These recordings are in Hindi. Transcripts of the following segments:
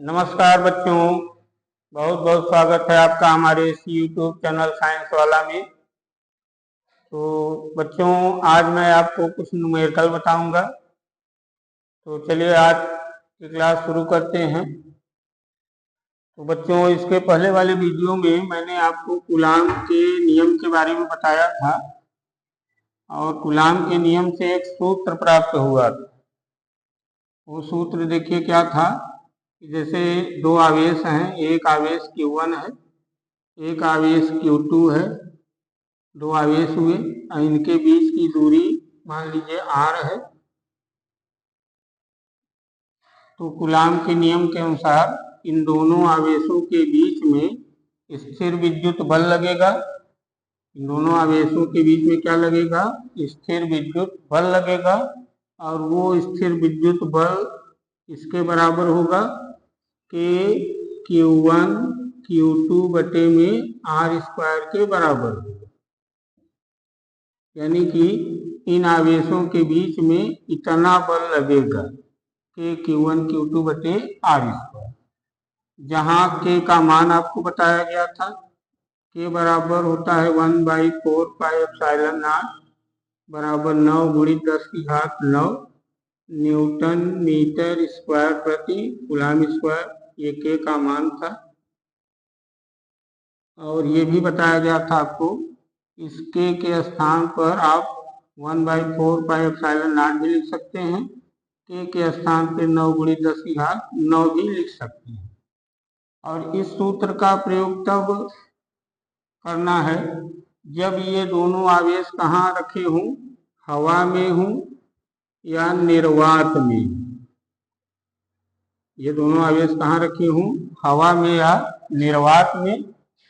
नमस्कार बच्चों, बहुत बहुत स्वागत है आपका हमारे इस YouTube चैनल साइंस वाला में। तो बच्चों, आज मैं आपको कुछ न्यूमेरिकल बताऊंगा। तो चलिए आज की क्लास शुरू करते हैं। तो बच्चों, इसके पहले वाले वीडियो में मैंने आपको कूलाम के नियम के बारे में बताया था और कूलाम के नियम से एक सूत्र प्राप्त हुआ था। वो सूत्र देखिए क्या था। जैसे दो आवेश हैं, एक आवेश Q1 है, एक आवेश Q2 है। दो आवेश हुए, इनके बीच की दूरी मान लीजिए r है। तो कूलाम के नियम के अनुसार इन दोनों आवेशों के बीच में स्थिर विद्युत बल लगेगा। इन दोनों आवेशों के बीच में क्या लगेगा? स्थिर विद्युत बल लगेगा। और वो स्थिर विद्युत बल इसके बराबर होगा कि Q1 Q2 बटे में r² के बराबर होगा। यानी कि इन आवेशों के बीच में इतना बल लगेगा कि Q1 Q2 बटे r², जहाँ k का मान आपको बताया गया था। k बराबर होता है 1/4 पाई एप्सिलॉन नॉट बराबर 9 गुणित 10⁹ न्यूटन मीटर स्क्वायर प्रति कूलाम स्क्वायर। ये k का मान था। और ये भी बताया गया था आपको, इस k के स्थान पर आप 1/4 पाई एप्सिलॉन नॉट भी लिख सकते हैं। k के स्थान पर 9 गुणित 10⁹ भी लिख सकते हैं। और इस सूत्र का प्रयोग तब करना है जब ये दोनों आवेश कहाँ रखे हों, हवा में हों या निर्वात में। ये दोनों आवेश कहाँ रखे हों, हवा में या निर्वात में,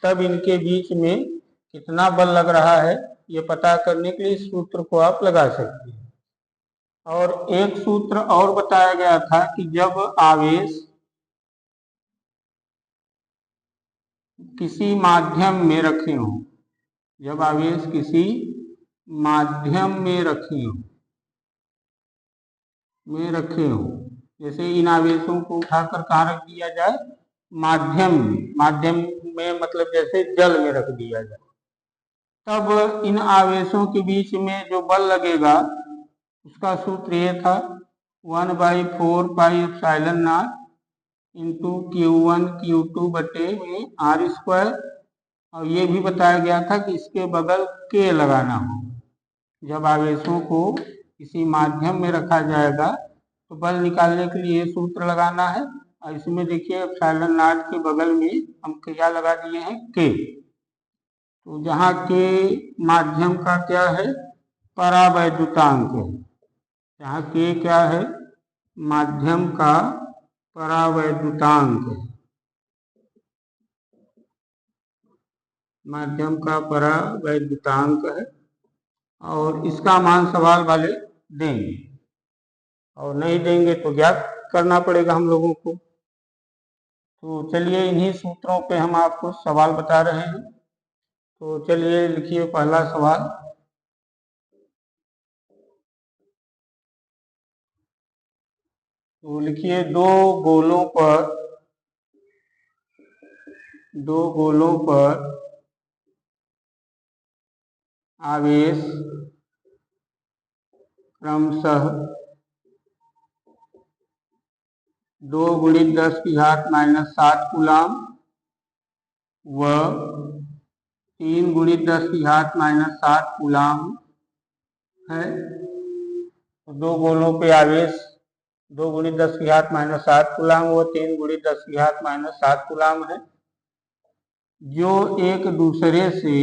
तब इनके बीच में कितना बल लग रहा है ये पता करने के लिए इस सूत्र को आप लगा सकते हैं। और एक सूत्र और बताया गया था कि जब आवेश किसी माध्यम में रखे हों, जब आवेश किसी माध्यम में रखे हों, जैसे इन आवेशों को उठाकर कहाँ रख दिया जाए? माध्यम में मतलब जैसे जल में रख दिया जाए, तब इन आवेशों के बीच में जो बल लगेगा उसका सूत्र ये था 1/4 pi epsilon not into Q1 Q2 बटे में r²। और ये भी बताया गया था कि इसके बगल k लगाना हो। जब आवेशों को किसी माध्यम में रखा जाएगा तो बल निकालने के लिए ये सूत्र लगाना है। और इसमें देखिए एप्सिलॉन नॉट के बगल में हम क्या लगा दिए हैं? k। तो जहाँ k माध्यम का क्या है? परावैद्युतांक है। जहाँ k क्या है? माध्यम का परावैद्युतांक है। माध्यम का परावैद्युतांक है। और इसका मान सवाल वाले देंगे, और नहीं देंगे तो ज्ञात करना पड़ेगा हम लोगों को। तो चलिए इन्हीं सूत्रों पे हम आपको सवाल बता रहे हैं। तो चलिए लिखिए पहला सवाल। तो लिखिए दो गोलों पर आवेश क्रमशः 2 गुणित 10⁻⁷ कूलाम व 3 गुणित 10⁻⁷ कूलाम है। तो दो गोलों पे आवेश 2 गुणित 10⁻⁷ कूलाम व 3 गुणित 10⁻⁷ कूलाम है, जो एक दूसरे से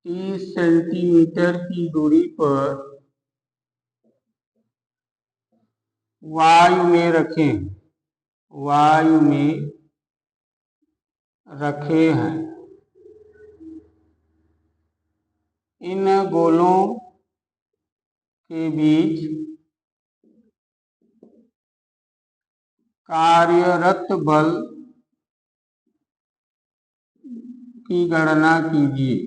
30 सेंटीमीटर की दूरी पर वायु में रखे हैं। इन गोलों के बीच कार्यरत बल की गणना कीजिए।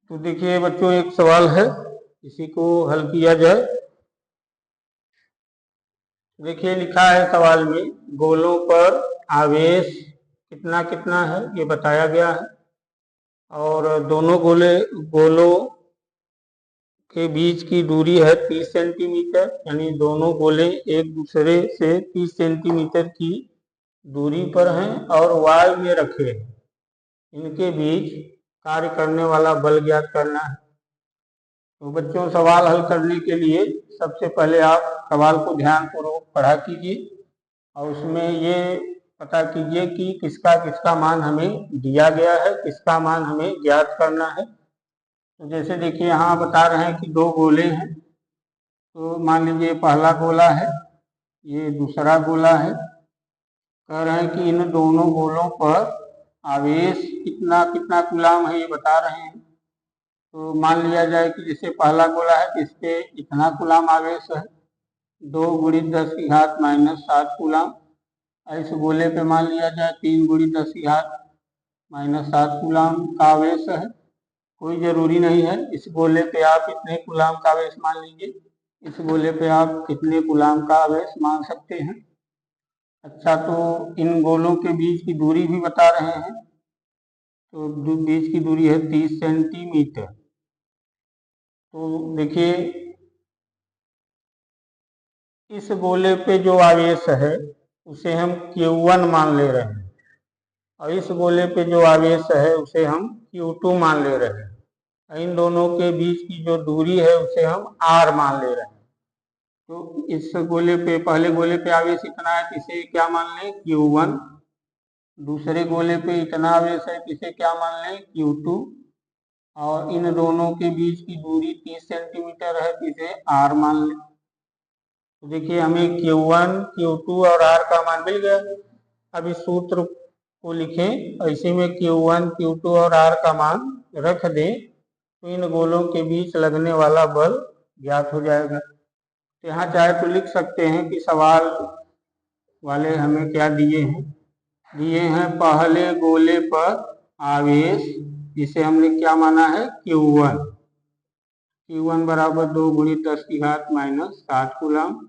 तो देखिए बच्चों, एक सवाल है, इसी को हल किया जाए। देखिए लिखा है सवाल में, गोलों पर आवेश कितना कितना है ये बताया गया है, और दोनों गोलों के बीच की दूरी है 30 सेंटीमीटर, यानी दोनों गोले एक दूसरे से 30 सेंटीमीटर की दूरी पर हैं और वायु में रखे हैं। इनके बीच कार्य करने वाला बल ज्ञात करना है। तो बच्चों, सवाल हल करने के लिए सबसे पहले आप सवाल को ध्यानपूर्वक पढ़ा कीजिए और उसमें ये पता कीजिए कि किसका किसका मान हमें दिया गया है, किसका मान हमें ज्ञात करना है। तो जैसे देखिए यहाँ बता रहे हैं कि दो गोले हैं, तो मान लीजिए पहला गोला है, ये दूसरा गोला है। कह रहे हैं कि इन दोनों गोलों पर आवेश कितना कितना कूलाम है ये बता रहे हैं। तो मान लिया जाए कि जैसे पहला गोला है तो इस पे इतना कूलाम आवेश है, 2 × 10⁻⁷ कूलाम। इस गोले पे मान लिया जाए 3 × 10⁻⁷ कूलाम का आवेश है। कोई जरूरी नहीं है, इस गोले पे आप इतने कूलाम का आवेश मान लीजिए, इस गोले पे आप कितने कूलाम का आवेश मान सकते हैं। अच्छा, तो इन गोलों के बीच की दूरी भी बता रहे हैं, तो बीच की दूरी है 30 सेंटीमीटर। तो देखिए इस गोले पे जो आवेश है उसे हम Q1 मान ले रहे हैं, और इस गोले पे जो आवेश है उसे हम Q2 मान ले रहे हैं। इन दोनों के बीच की जो दूरी है उसे हम R मान ले रहे हैं। तो इस गोले पे, पहले गोले पे आवेश इतना है, इसे क्या मान लें, Q1। दूसरे गोले पे इतना आवेश है, इसे क्या मान लें, Q2। और इन दोनों के बीच की दूरी 30 सेंटीमीटर है, इसे R मान लें। तो देखिए हमें Q1, Q2 और R का मान मिल गया। अब इस सूत्र को लिखें, ऐसे में Q1, Q2 और R का मान रख दें तो इन गोलों के बीच लगने वाला बल ज्ञात हो जाएगा। तो यहाँ चाहे तो लिख सकते हैं कि सवाल वाले हमें क्या दिए हैं पहले गोले पर आवेश, जिसे हमने क्या माना है, Q1 बराबर 2 × 10⁻⁷ कूलाम।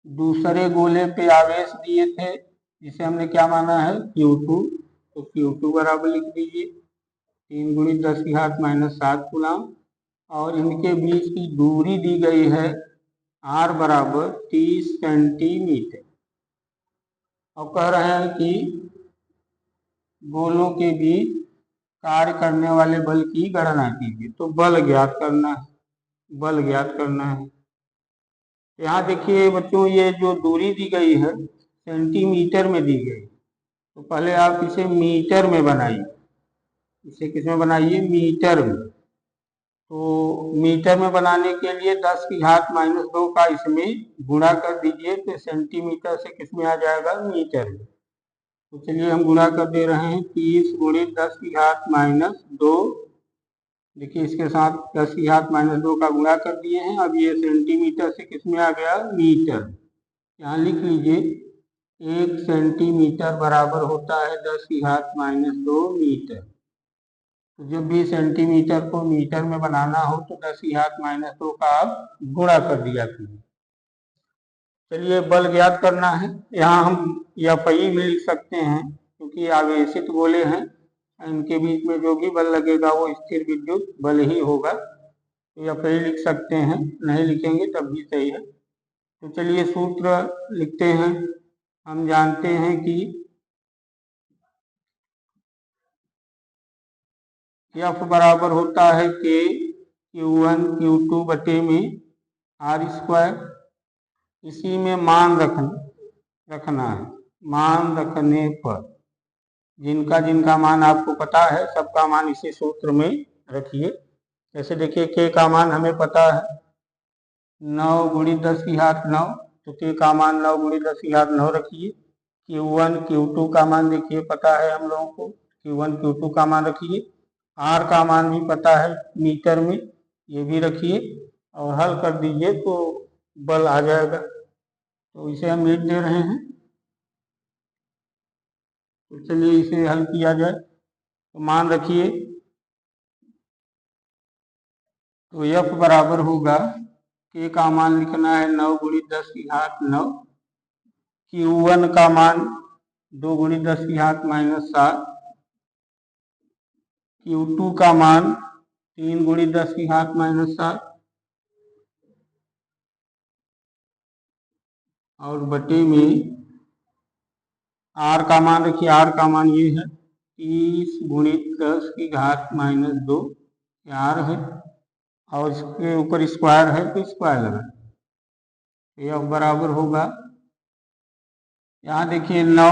दूसरे गोले पे आवेश दिए थे जिसे हमने क्या माना है, Q2, तो Q2 बराबर लिख दीजिए 3 × 10⁻⁷ कूलाम। और इनके बीच की दूरी दी गई है R बराबर 30 सेंटीमीटर। और कह रहे हैं कि गोलों के बीच कार्य करने वाले बल की गणना कीजिए। तो बल ज्ञात करना है। यहाँ देखिए बच्चों, ये जो दूरी दी गई है सेंटीमीटर में दी गई, तो पहले आप इसे मीटर में बनाइए। इसे किसमें बनाइए, मीटर में। तो मीटर में बनाने के लिए 10⁻⁻² का इसमें गुणा कर दीजिए, तो सेंटीमीटर से किसमें आ जाएगा, मीटर में। तो चलिए हम गुणा कर दे रहे हैं, 30 × 10⁻²। देखिए इसके साथ 10⁻² का गुणा कर दिए हैं। अब ये सेंटीमीटर से किसमें आ गया, मीटर। यहाँ लिख लीजिए 1 सेंटीमीटर बराबर होता है 10⁻² मीटर। तो जब भी सेंटीमीटर को मीटर में बनाना हो तो 10⁻² का आप गुणा कर दिया कीजिए। चलिए बल ज्ञात करना है। यहाँ हम Fi भी लिख सकते हैं, क्योंकि आवेशित गोले हैं, इनके बीच में जो भी बल लगेगा वो स्थिर विद्युत बल ही होगा। तो Fi लिख सकते हैं, नहीं लिखेंगे तब भी सही है। तो चलिए सूत्र लिखते हैं। हम जानते हैं कि F बराबर होता है K Q1 Q2 बटे में R²। इसी में मान रखना है। मान रखने पर जिनका जिनका मान आपको पता है सबका मान इसी सूत्र में रखिए। जैसे देखिए K का मान हमें पता है 9 × 10⁹, तो K का मान 9 × 10⁹ रखिए। Q1 Q2 का मान देखिए पता है हम लोगों को, Q1 Q2 का मान रखिए। R का मान भी पता है मीटर में, ये भी रखिए और हल कर दीजिए तो बल आ जाएगा। तो इसे हम लिख दे रहे हैं। तो चलिए इसे हल किया जाए। तो मान रखिए तो F बराबर होगा, K का मान लिखना है 9 गुणित 10 की घात 9, Q1 का मान 2 गुणित 10 की घात -7, Q2 का मान 3 गुणित 10 की घात -7 और बटे में R का मान रखिए, R का मान ये है 30 गुणित 10 की घात -2, R है और इसके ऊपर स्क्वायर है तो स्क्वायर लगा। F बराबर होगा, यहाँ देखिए 9,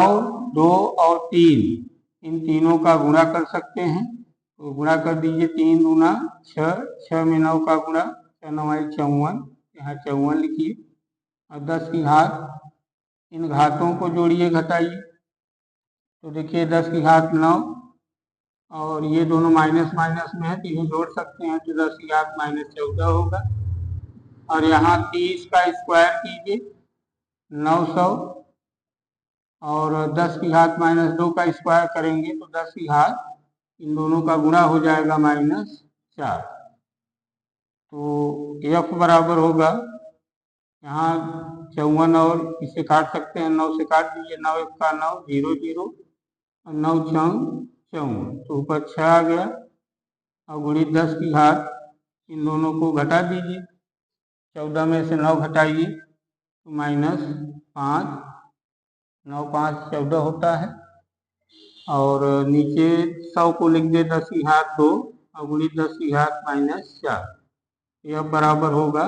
2 और 3, इन तीनों का गुणा कर सकते हैं, तो गुणा कर दीजिए। 3 दूना 6, 6 में 9 का गुणा, 6 9 54, यहाँ 54 लिखिए और 10 की घात, इन घातों को जोड़िए घटाइए, तो देखिए 10 की घात 9 और ये दोनों माइनस माइनस में है तो इन्हें जोड़ सकते हैं, तो 10 की घात -14 होगा। और यहाँ 30 का स्क्वायर कीजिए 900 और 10 की घात -2 का स्क्वायर करेंगे तो 10 की घात, इन दोनों का गुणा हो जाएगा -4। तो F बराबर होगा, यहाँ 54 और इसे काट सकते हैं, 9 से काट दीजिए, 9 1 का 9, 0 0 और 9 6 54, तो ऊपर 6 आ गया और गुणित 10 की घात, इन दोनों को घटा दीजिए, 14 में से 9 घटाइए तो -5, 9 5 14 होता है और नीचे 100 को लिख दे 10 की घात 2 और गुणित 10 की घात -4। यह बराबर होगा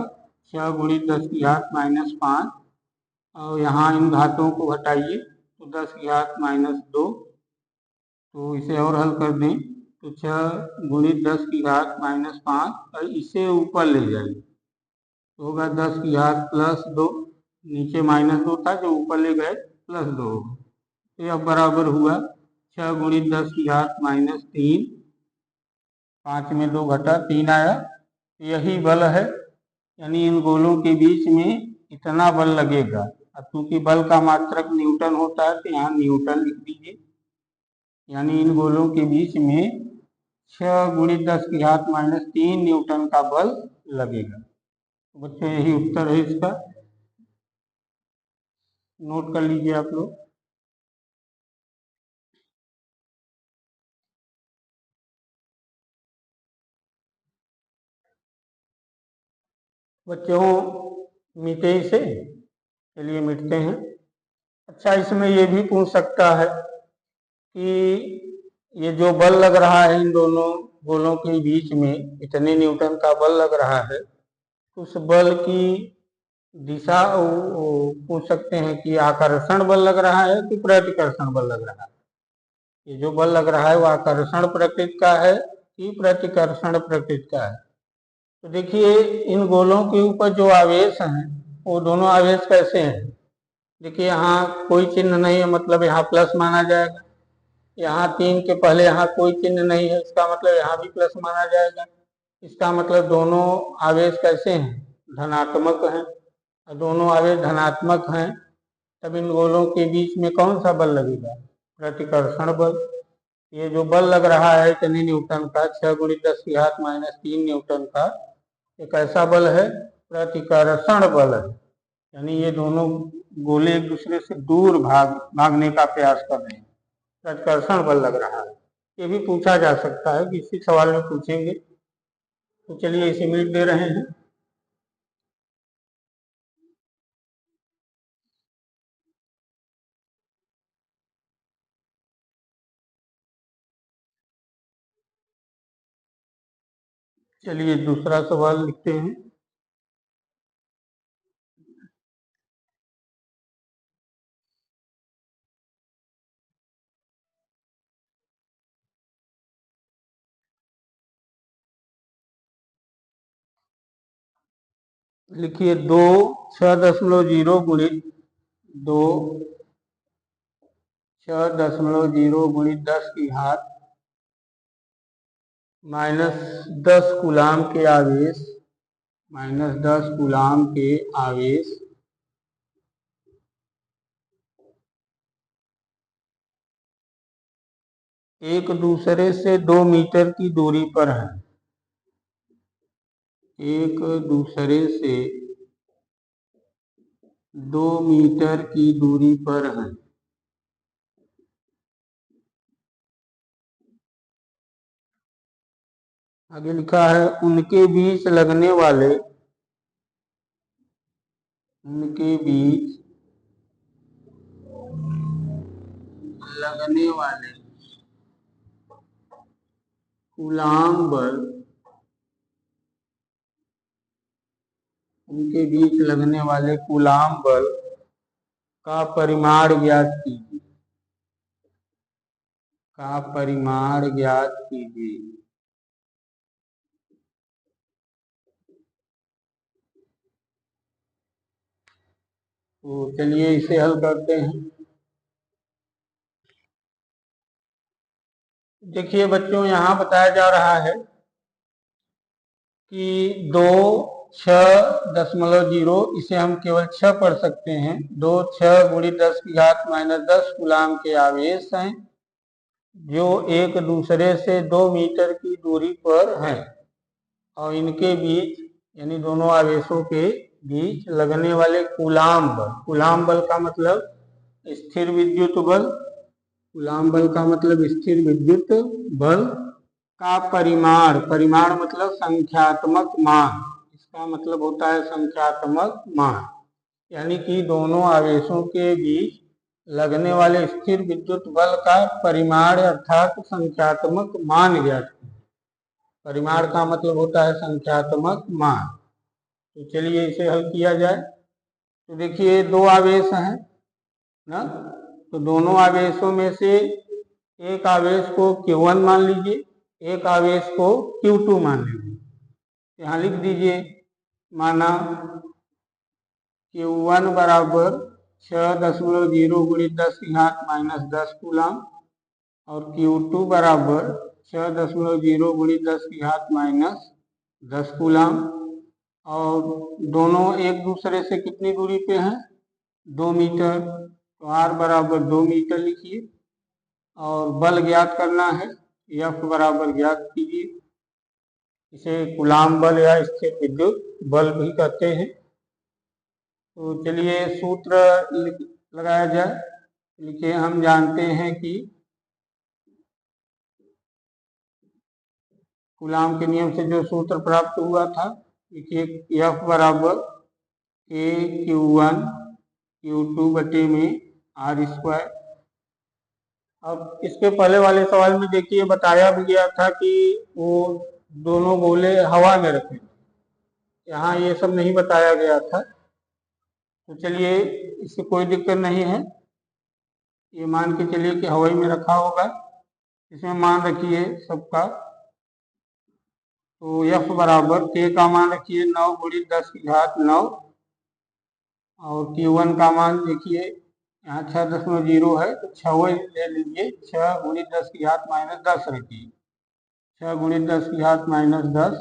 6 गुणित 10 की घात -5 और यहाँ इन घातों को घटाइए तो 10 की घात -2, तो इसे और हल कर दें तो 6 गुणित 10 की घात -5 और इसे ऊपर ले जाइए तो होगा 10 की घात +2, नीचे -2 था जो ऊपर ले गए +2 होगा। तो यह बराबर हुआ 6 गुणित 10 की घात -3, 5 में 2 घटा 3 आया, यही बल है, यानी इन गोलों के बीच में इतना बल लगेगा। अब क्योंकि बल का मात्रक न्यूटन होता है तो यहाँ न्यूटन लिख दीजिए, यानी इन गोलों के बीच में 6 गुणित 10 की घात -3 न्यूटन का बल लगेगा। तो बच्चों यही उत्तर है इसका, नोट कर लीजिए आप लोग। बच्चों मिटे इसे, चलिए मिटते हैं। अच्छा, इसमें ये भी पूछ सकता है कि ये जो बल लग रहा है इन दोनों गोलों के बीच में, इतने न्यूटन का बल लग रहा है, उस बल की दिशा पूछ सकते हैं कि आकर्षण बल लग रहा है कि प्रतिकर्षण बल लग रहा है। ये जो बल लग रहा है वो आकर्षण प्रकृति का है कि प्रतिकर्षण प्रकृति का है। तो देखिए इन गोलों के ऊपर जो आवेश हैं वो दोनों आवेश कैसे हैं। देखिए यहाँ कोई चिन्ह नहीं है, मतलब यहाँ प्लस माना जाएगा। यहाँ 3 के पहले यहाँ कोई चिन्ह नहीं है, इसका मतलब यहाँ भी प्लस माना जाएगा। इसका मतलब दोनों आवेश कैसे हैं, धनात्मक हैं। और दोनों आवेश धनात्मक हैं तब इन गोलों के बीच में कौन सा बल लगेगा, प्रतिकर्षण बल। ये जो बल लग रहा है इतने न्यूटन का, 6 गुणित 10 की घात -3 न्यूटन का, एक ऐसा बल है प्रतिकर्षण बल है, यानी ये दोनों गोले एक दूसरे से दूर भागने का प्रयास कर रहे हैं, प्रतिकर्षण बल लग रहा है। ये भी पूछा जा सकता है, किसी सवाल में पूछेंगे। तो चलिए इसे मिनट दे रहे हैं। चलिए दूसरा सवाल लिखते हैं। लिखिए 2 6.0 गुणित 2 6.0 गुणित 10 की घात -10 कूलाम के आवेश, -10 कूलाम के आवेश एक दूसरे से 2 मीटर की दूरी पर है। एक दूसरे से 2 मीटर की दूरी पर हैं। आगे लिखा है उनके बीच लगने वाले कूलाम बल उनके बीच लगने वाले कूलाम बल का परिमाण ज्ञात कीजिए। तो चलिए इसे हल करते हैं। देखिए बच्चों, यहाँ बताया जा रहा है कि 2,6.0 इसे हम केवल 6 पढ़ सकते हैं। 2,6 × 10⁻10 कूलाम के आवेश हैं जो एक दूसरे से 2 मीटर की दूरी पर हैं और इनके बीच यानी दोनों आवेशों के बीच लगने वाले कूलाम बल का मतलब स्थिर विद्युत बल। कूलाम बल का मतलब स्थिर विद्युत बल का परिमाण मतलब संख्यात्मक मान। इसका मतलब होता है संख्यात्मक मान, यानी कि दोनों आवेशों के बीच लगने वाले स्थिर विद्युत बल का परिमाण अर्थात संख्यात्मक मान ज्ञात करें। परिमाण का मतलब होता है संख्यात्मक मान। तो चलिए इसे हल किया जाए। तो देखिए 2 आवेश हैं ना, तो दोनों आवेशों में से एक आवेश को Q1 मान लीजिए, एक आवेश को Q2 मान लीजिए। यहाँ लिख दीजिए, माना Q1 बराबर 6.0 × 10⁻−10 कूलाम और Q2 बराबर 6.0 × 10⁻10 कूलाम और दोनों एक दूसरे से कितनी दूरी पे हैं? 2 मीटर। तो R बराबर 2 मीटर लिखिए और बल ज्ञात करना है, F बराबर ज्ञात कीजिए। इसे कूलाम बल या स्थिर विद्युत बल भी कहते हैं। तो चलिए सूत्र लगाया जाए। लिखिए, हम जानते हैं कि कूलाम के नियम से जो सूत्र प्राप्त हुआ था, देखिए F बराबर K/Q1 Q2 बटे में R²। अब इसके पहले वाले सवाल में देखिए बताया भी गया था कि वो दोनों गोले हवा में रखे। यहाँ ये सब नहीं बताया गया था। तो चलिए इससे कोई दिक्कत नहीं है, ये मान के चलिए कि हवाई में रखा होगा। इसमें मान रखिए सबका। तो F बराबर K का मान रखिए 9 × 10⁻9 और Q1 का मान देखिए यहाँ 6.0 है तो 6 ले लीजिए, 6 × 10⁻10 रखिए, 6 × 10⁻10।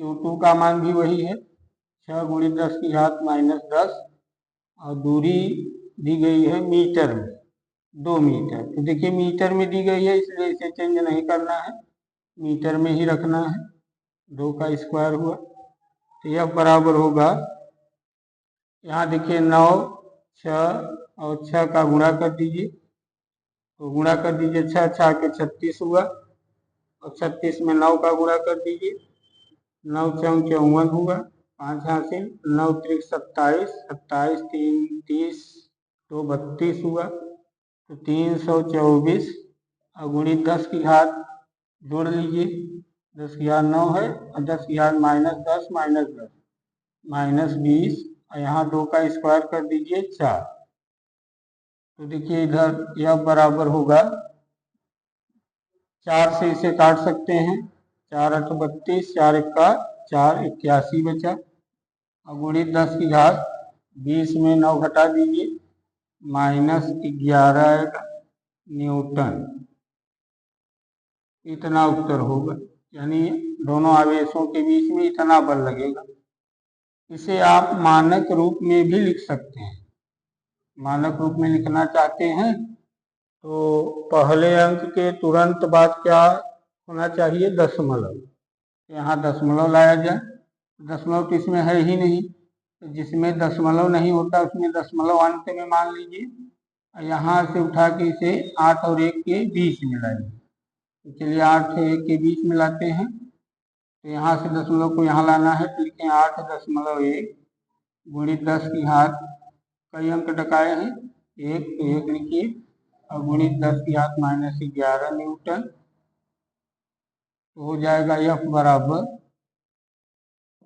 Q2 का मान भी वही है, 6 × 10⁻10 और दूरी दी गई है मीटर में, 2 मीटर। तो देखिए मीटर में दी गई है इसलिए इसे चेंज नहीं करना है, मीटर में ही रखना है। 2 का स्क्वायर हुआ तो यह बराबर होगा, यहाँ देखिए 9, 6 और 6 का गुणा कर दीजिए। तो गुणा कर दीजिए, 6 6 के 36 हुआ और 36 में 9 का गुणा कर दीजिए, 9 4 54 हुआ, 5 हासिल, 9 3 27, 27 3 30, 2 32 हुआ। तो 324 और गुणित 10 की घात जोड़ लीजिए, 10,009 है और 10,-10 -10 -20 और यहाँ 2 का स्क्वायर कर दीजिए 4। तो देखिए इधर यह बराबर होगा, 4 से इसे काट सकते हैं, 4 8 32, 4 1 4, 81 बचा और गुणित 10 की घात 20 में 9 घटा दीजिए, -11 न्यूटन। इतना उत्तर होगा, यानी दोनों आवेशों के बीच में इतना बल लगेगा। इसे आप मानक रूप में भी लिख सकते हैं। मानक रूप में लिखना चाहते हैं तो पहले अंक के तुरंत बाद क्या होना चाहिए? दशमलव। यहाँ दशमलव लाया जाए दशमलव तो इसमें है ही नहीं, तो जिसमें दशमलव नहीं होता उसमें दशमलव अंत में मान लीजिए। यहाँ से उठा के इसे 8 और 1 के बीच मिलाइए। तो चलिए 8 और 1 के बीच मिलाते हैं। तो यहाँ से दशमलव को यहाँ लाना है, तो लिखें 8.1 गुणित 10 की घात, कई अंक टकाए हैं 1, तो 1 लिखिए, और गुणित 10 की घात -11 न्यूटन। तो हो जाएगा F बराबर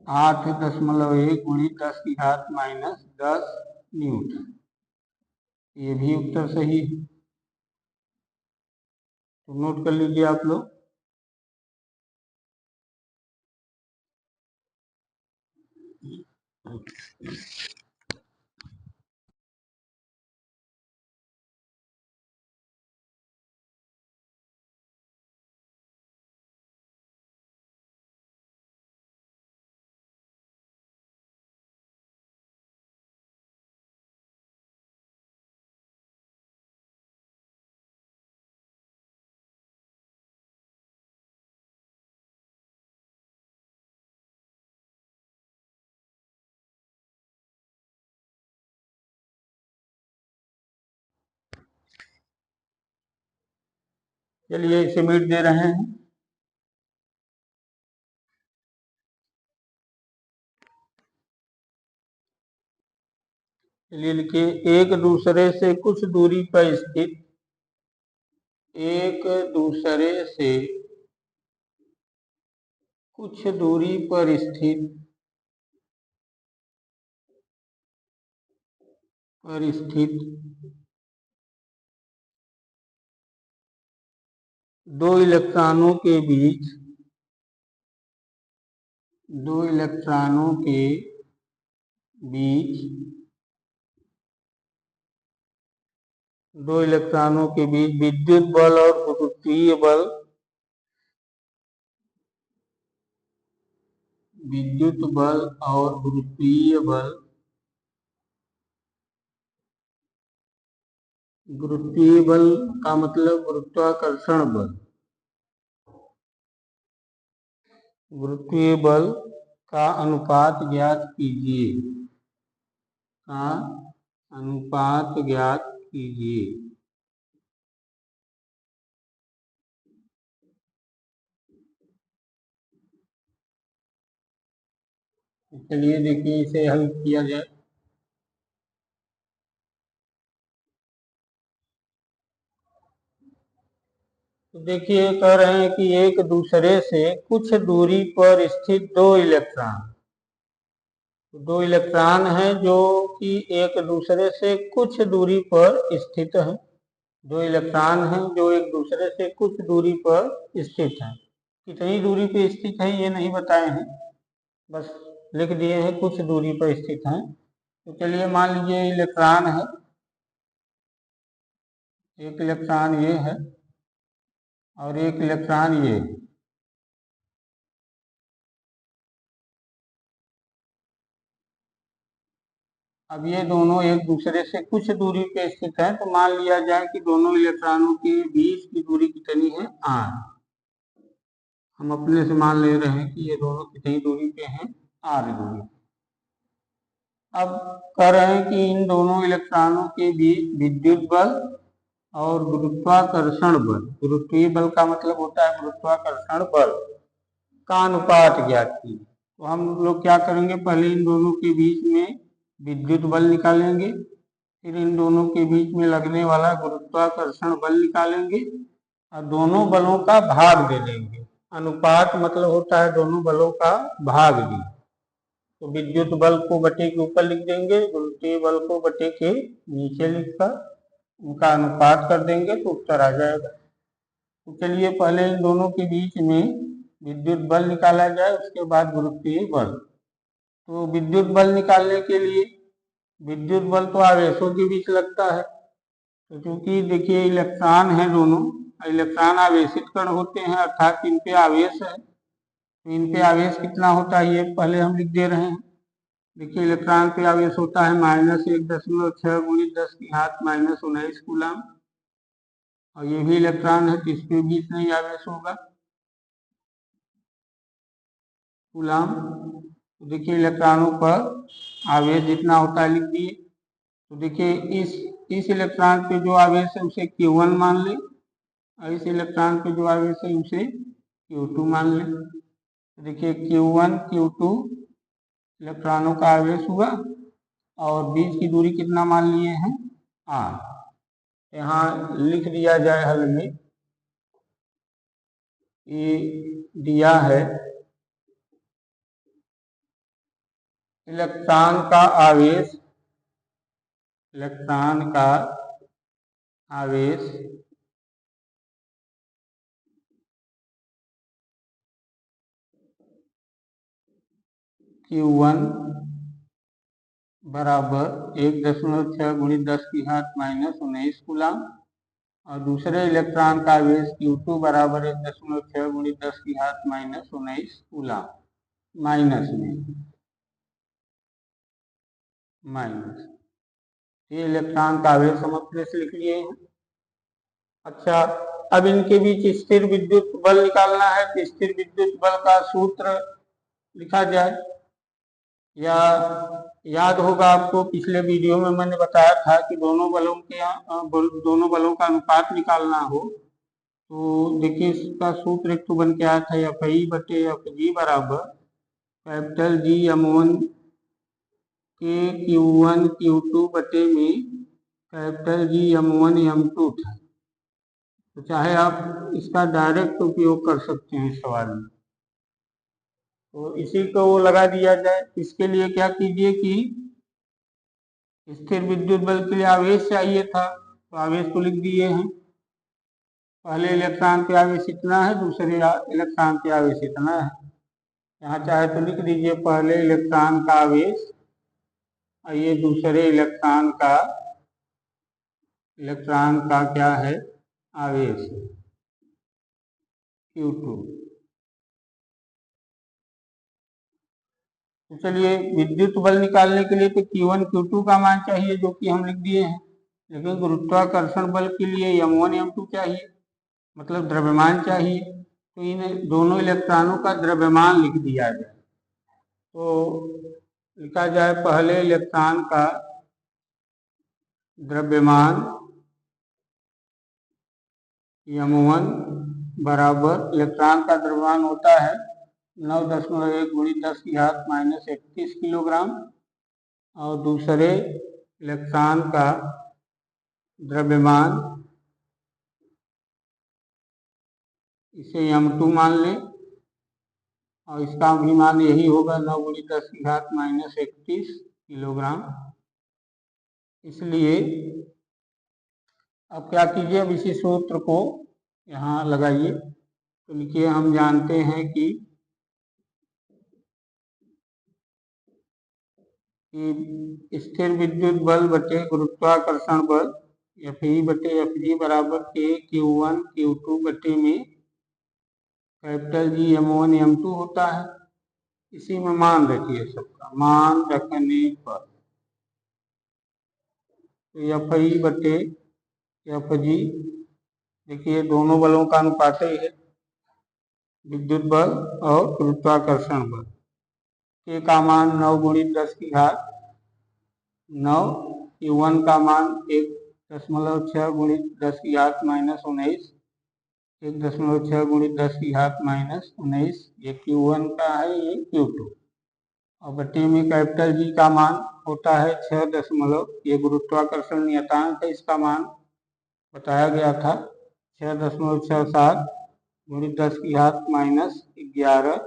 8.1 गुणित 10 की घात -10 न्यूटन। ये भी उत्तर सही है, तो नोट कर लीजिए आप लोग। चलिए इसे मिट दे रहे हैं। चलिए लिखिए, एक दूसरे से कुछ दूरी पर स्थित, एक दूसरे से कुछ दूरी पर स्थित दो इलेक्ट्रॉनों के बीच विद्युत बल और गुरुत्वीय बल, गुरुत्वीय बल का मतलब गुरुत्वाकर्षण बल, गुरुत्वीय बल का अनुपात ज्ञात कीजिए। चलिए देखिए इसे हल किया जाए। तो देखिए कह रहे हैं कि एक दूसरे से कुछ दूरी पर स्थित दो इलेक्ट्रॉन हैं जो कि एक दूसरे से कुछ दूरी पर स्थित हैं। दो इलेक्ट्रॉन हैं जो एक दूसरे से कुछ दूरी पर स्थित हैं। कितनी दूरी पर स्थित है ये नहीं बताए हैं, बस लिख दिए हैं कुछ दूरी पर स्थित हैं। तो चलिए मान लीजिए इलेक्ट्रॉन है, एक इलेक्ट्रॉन ये है और एक इलेक्ट्रॉन ये है। अब ये दोनों एक दूसरे से कुछ दूरी पे स्थित हैं, तो मान लिया जाए कि दोनों इलेक्ट्रॉनों के बीच की दूरी कितनी है, r। हम अपने से मान ले रहे हैं कि ये दोनों कितनी दूरी पे हैं, r दूरी। अब कह रहे हैं कि इन दोनों इलेक्ट्रॉनों के बीच विद्युत बल और गुरुत्वाकर्षण बल, गुरुत्वीय बल का मतलब होता है गुरुत्वाकर्षण बल का अनुपात ज्ञात कीजिए। तो हम लोग क्या करेंगे, पहले इन दोनों के बीच में विद्युत बल निकालेंगे, फिर इन दोनों के बीच में लगने वाला गुरुत्वाकर्षण बल निकालेंगे और दोनों बलों का भाग दे देंगे। अनुपात मतलब होता है दोनों बलों का भाग भी। तो विद्युत बल को बटे के ऊपर लिख देंगे, गुरुत्वीय बल को बटे के नीचे लिखकर उनका अनुपात कर देंगे तो उत्तर आ जाएगा। तो चलिए पहले इन दोनों के बीच में विद्युत बल निकाला जाए, उसके बाद गुरुत्वीय बल। तो विद्युत बल निकालने के लिए विद्युत बल तो आवेशों के बीच लगता है। तो क्योंकि देखिए इलेक्ट्रॉन है दोनों, इलेक्ट्रॉन आवेशित कण होते हैं, अर्थात इन पे आवेश है। तो इन पे आवेश कितना होता है ये पहले हम लिख दे रहे हैं। देखिए इलेक्ट्रॉन पे आवेश होता है -1.6 गुणित 10 की घात -19 कूलम, और ये भी इलेक्ट्रॉन है तो इसके बीच नहीं आवेश होगा कूलम। तो देखिए इलेक्ट्रॉनों पर आवेश जितना होता है लिख दिए। तो देखिए इस इलेक्ट्रॉन पे जो आवेश है उसे Q1 मान ले और इस इलेक्ट्रॉन पे जो आवेश है उसे Q2 मान ले। तो देखिए Q1 Q2 इलेक्ट्रॉनों का आवेश हुआ और बीच की दूरी कितना मान लिए हैं r। यहाँ लिख दिया जाए हल में, ये दिया है इलेक्ट्रॉन का आवेश Q1 बराबर 1.6 गुणित 10 की घात -19 कूलम और दूसरे इलेक्ट्रॉन का आवेश Q2 बराबर 1.6 गुणित 10 की घात -19 कूलम माइनस ये इलेक्ट्रॉन का आवेश हम अपने से लिख लिए हैं। अच्छा, अब इनके बीच स्थिर विद्युत बल निकालना है तो स्थिर विद्युत बल का सूत्र लिखा जाए। या याद होगा आपको पिछले वीडियो में मैंने बताया था कि दोनों बलों का अनुपात निकालना हो तो देखिए इसका सूत्र एक तो बन के आया था F(I)/Fg बराबर कैपिटल G(m1) के Q1 Q2 बटे में कैपिटल G(m1) M2 था। तो चाहे आप इसका डायरेक्ट उपयोग कर सकते हैं सवाल में, तो इसी को वो लगा दिया जाए। इसके लिए क्या कीजिए कि स्थिर विद्युत बल के लिए आवेश चाहिए था तो आवेश को लिख दिए हैं। पहले इलेक्ट्रॉन पे आवेश इतना है, दूसरे इलेक्ट्रॉन पे आवेश इतना है। यहाँ चाहे तो लिख दीजिए पहले इलेक्ट्रॉन का आवेश और ये दूसरे इलेक्ट्रॉन का क्या है आवेश Q2। तो चलिए विद्युत बल निकालने के लिए तो Q1 Q2 का मान चाहिए जो कि हम लिख दिए हैं, लेकिन गुरुत्वाकर्षण बल के लिए M1 M2 चाहिए, मतलब द्रव्यमान चाहिए। तो इन दोनों इलेक्ट्रॉनों का द्रव्यमान लिख दिया जाए। तो लिखा जाए पहले इलेक्ट्रॉन का द्रव्यमान M1 बराबर इलेक्ट्रॉन का द्रव्यमान होता है 9.1 गुणित 10 की घात -31 किलोग्राम और दूसरे इलेक्ट्रॉन का द्रव्यमान इसे M2 मान लें और इसका भी मान यही होगा 9 गुणित 10 की घात -31 किलोग्राम। इसलिए अब क्या कीजिए, अब इसी सूत्र को यहाँ लगाइए। तो लिखिए हम जानते हैं कि स्थिर विद्युत बल बटे गुरुत्वाकर्षण बल F(I)/Fg बराबर K Q1 Q2 बटे में कैपिटल G(m1) M2 होता है। इसी में मान रखिए, सबका मान रखने पर तो F(I)/Fg देखिए दोनों बलों का अनुपात ही है, विद्युत बल और गुरुत्वाकर्षण बल। K का मान 9 गुणित 10 की घात 9, Q1 का मान 1.6 गुणित 10 की घात -19, 1.6 गुणित 10 की घात -19 ये Q1 का है, ये Q2 और बटे में कैपिटल G का मान होता है 6 ये गुरुत्वाकर्षण नियतांक है, इसका मान बताया गया था 6.67 गुणित 10 की घात -11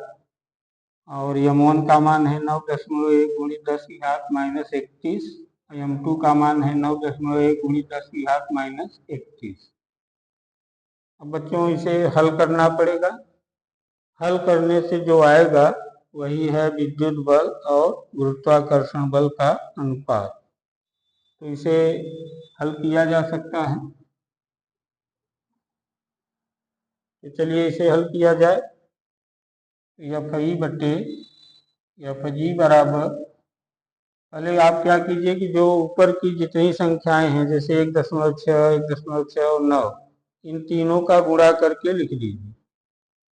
और M1 का मान है 9.1 गुणित 10 की घात -31 और M2 का मान है 9.1 गुणित 10 की घात -31। अब बच्चों इसे हल करना पड़ेगा। हल करने से जो आएगा वही है विद्युत बल और गुरुत्वाकर्षण बल का अनुपात। तो इसे हल किया जा सकता है। तो चलिए इसे हल किया जाए। F(I)/Fg बराबर, पहले आप क्या कीजिए कि जो ऊपर की जितनी संख्याएं हैं जैसे 1.6, 1.6 और 9 इन तीनों का गुणा करके लिख दीजिए।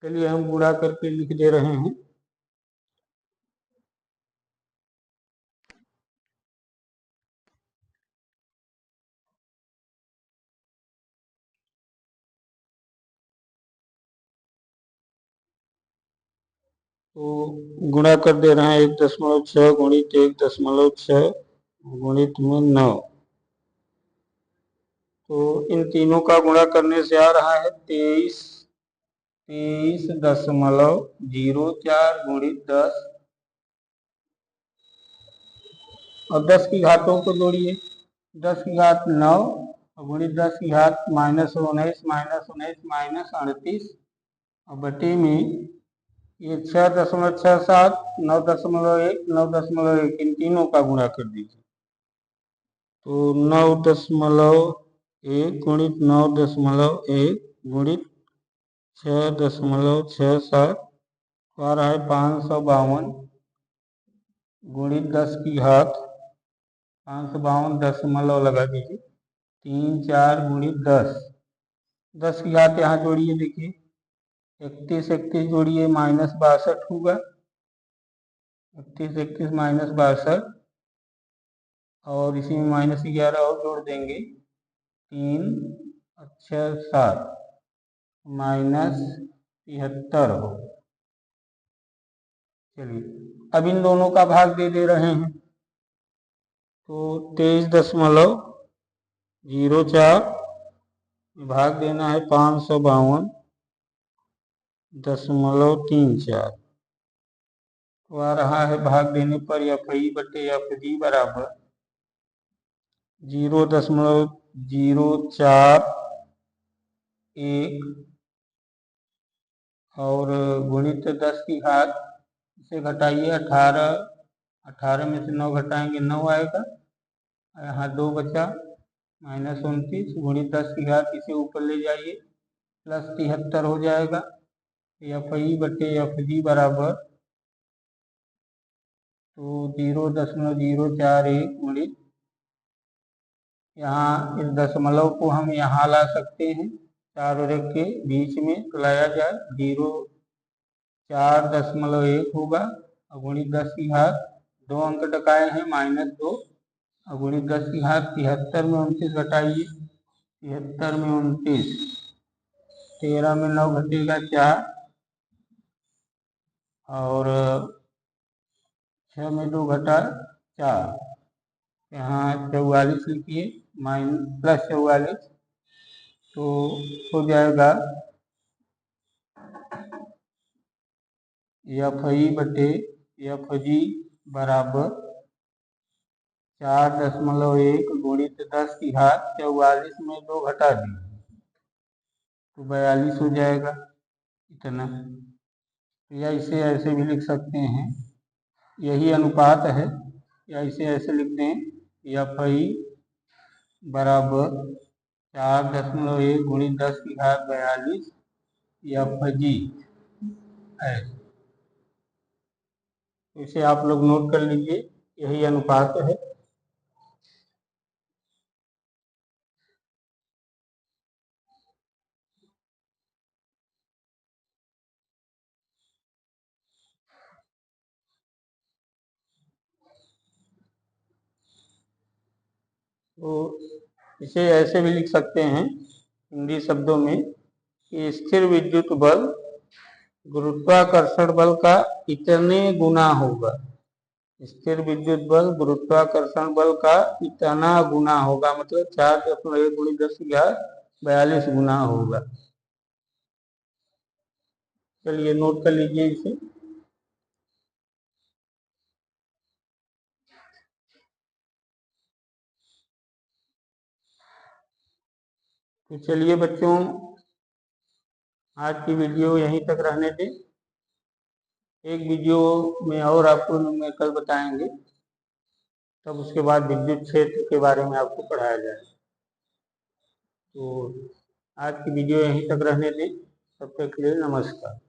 चलिए हम गुणा करके लिख दे रहे हैं। तो गुणा कर दे रहे हैं 1.6 गुणित 1.6 गुणित में 9। तो इन तीनों का गुणा करने से आ रहा है 23.04 गुणित 10 और 10 की घातों को जोड़िए। 10 की घात 9 गुणित 10 की घात -19 -38 और बटे में ये 6.67 9.1 9.1 इन तीनों का गुणा कर दीजिए। तो 9.1 गुणित 9.1 गुणित 6.67 तो आ रहा है 552 गुणित 10 की घात 552 दशमलव लगा दीजिए 3 4 गुणित 10 की घात यहाँ जोड़िए। देखिए 31 जोड़िए -62 होगा। 31 -62 और इसी में -11 और जोड़ देंगे 3 6 7 -73 हो। चलिए अब इन दोनों का भाग दे रहे हैं। तो 23.04 भाग देना है 552.34 तो आ रहा है भाग देने पर FI बटे FG बराबर 0.041 और गुणित 10 की घात इसे घटाइए 18 में से 9 घटाएंगे 9 आएगा। यहाँ 2 बचा -29 गुणित 10 की घात इसे ऊपर ले जाइए +73 हो जाएगा। FI बटे FG बराबर तो 0.041 गुणित यहाँ इस दशमलव को हम यहाँ ला सकते हैं 4 और 1 के बीच में तो लाया जाए 4.1 होगा और गुणित 10 की घात 2 अंक टकाए हैं -2 और गुणित 10 की घात 73 में 29 घटाइए 73 में 29 13 में 9 घटेगा 4 और 6 में 2 घटा 4 यहाँ 44 लिखिए +44 तो हो जाएगा FI बटे FG बराबर 4.1 गुणित 10 की घात 44 में 2 घटा दी तो 42 हो जाएगा इतना। या इसे ऐसे भी लिख सकते हैं, यही अनुपात है, या इसे ऐसे लिख दें FI बराबर 4.1 गुणित 10 की घात 42 FG है। इसे आप लोग नोट कर लीजिए, यही अनुपात है। तो इसे ऐसे भी लिख सकते हैं हिंदी शब्दों में कि स्थिर विद्युत बल गुरुत्वाकर्षण बल का इतने गुना होगा। स्थिर विद्युत बल गुरुत्वाकर्षण बल का इतना गुना होगा, मतलब 4.1 गुणित 10 की घात 42 गुना होगा। चलिए नोट कर लीजिए इसे। तो चलिए बच्चों, आज की वीडियो यहीं तक रहने दें। एक वीडियो में और आपको न्यूमेरिकल बताएंगे, तब उसके बाद विद्युत क्षेत्र के बारे में आपको पढ़ाया जाए। तो आज की वीडियो यहीं तक रहने दें। तब तक के लिए नमस्कार।